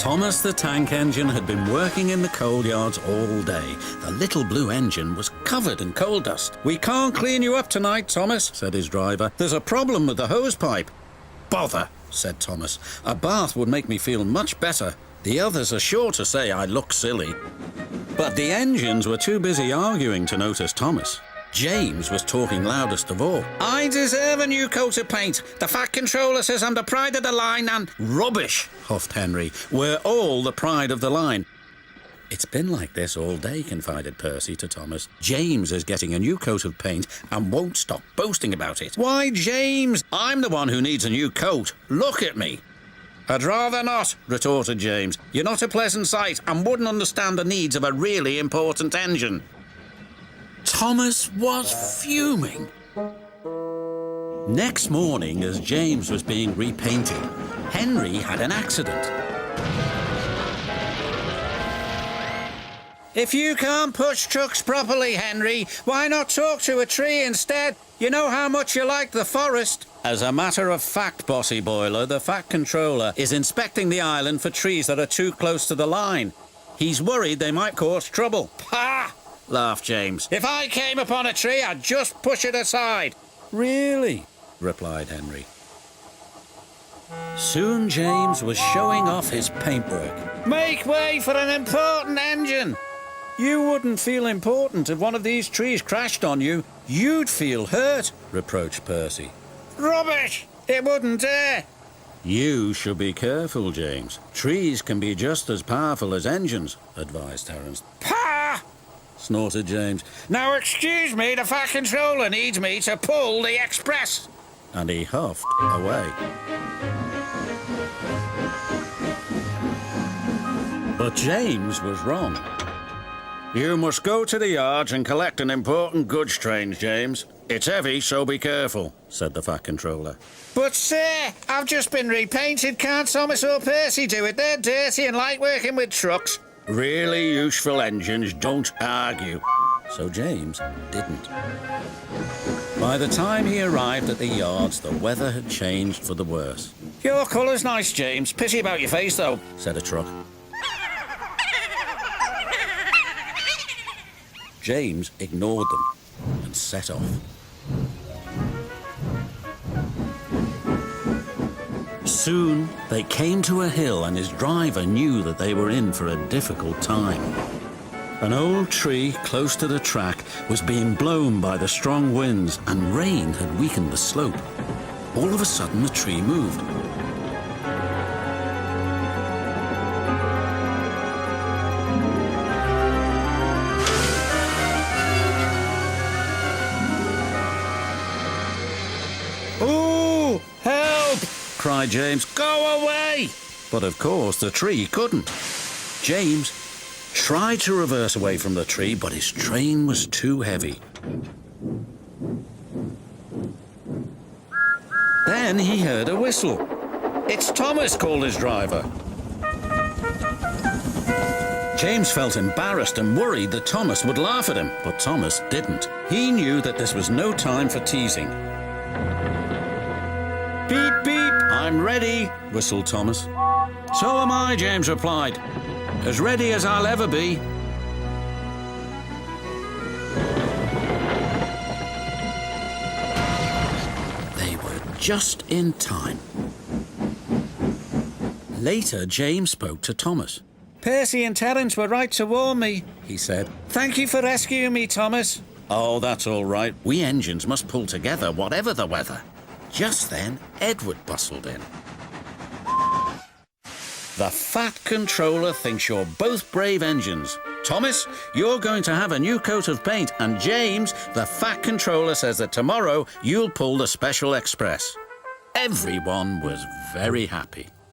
Thomas the tank engine had been working in the coal yards all day. The little blue engine was covered in coal dust. "We can't clean you up tonight, Thomas," said his driver. "There's a problem with the hose pipe." "Bother," said Thomas. "A bath would make me feel much better. The others are sure to say I look silly." But the engines were too busy arguing to notice Thomas. James was talking loudest of all. "I deserve a new coat of paint. The Fat Controller says I'm the pride of the line and—" "Rubbish," huffed Henry. "We're all the pride of the line." "It's been like this all day," confided Percy to Thomas. "James is getting a new coat of paint and won't stop boasting about it." "Why, James? I'm the one who needs a new coat. Look at me." "I'd rather not," retorted James. "You're not a pleasant sight and wouldn't understand the needs of a really important engine." Thomas was fuming. Next morning, as James was being repainted, Henry had an accident. "If you can't push trucks properly, Henry, why not talk to a tree instead? You know how much you like the forest." "As a matter of fact, Bossy Boiler, the Fat Controller is inspecting the island for trees that are too close to the line. He's worried they might cause trouble." "Pah!" laughed James. "If I came upon a tree, I'd just push it aside." "Really?" replied Henry. Soon James was showing off his paintwork. "Make way for an important engine." "You wouldn't feel important if one of these trees crashed on you. You'd feel hurt," reproached Percy. "Rubbish! It wouldn't dare." "You should be careful, James. Trees can be just as powerful as engines," advised Terence. "Pah!" snorted James. "Now excuse me, the Fat Controller needs me to pull the express." And he huffed away. But James was wrong. "You must go to the yards and collect an important goods train, James. It's heavy, so be careful," said the Fat Controller. "But, sir, I've just been repainted. Can't Thomas or Percy do it? They're dirty and like working with trucks." Really useful engines don't argue. So James didn't. By the time he arrived at the yards, the weather had changed for the worse. "Your colour's nice, James. Pity about your face, though," said a truck. James ignored them and set off. Soon they came to a hill and his driver knew that they were in for a difficult time. An old tree close to the track was being blown by the strong winds and rain had weakened the slope. All of a sudden the tree moved. "Ooh, help!" cried James. "Go away!" But of course the tree couldn't. James tried to reverse away from the tree, but his train was too heavy. Then he heard a whistle. "It's Thomas," called his driver. James felt embarrassed and worried that Thomas would laugh at him, but Thomas didn't. He knew that this was no time for teasing. "Beep, beep, I'm ready," whistled Thomas. "So am I," James replied. "As ready as I'll ever be." They were just in time. Later, James spoke to Thomas. "Percy and Terence were right to warn me," he said. "Thank you for rescuing me, Thomas." "Oh, that's all right. We engines must pull together, whatever the weather." Just then, Edward bustled in. "The Fat Controller thinks you're both brave engines. Thomas, you're going to have a new coat of paint, and James, the Fat Controller says that tomorrow you'll pull the Special Express." Everyone was very happy.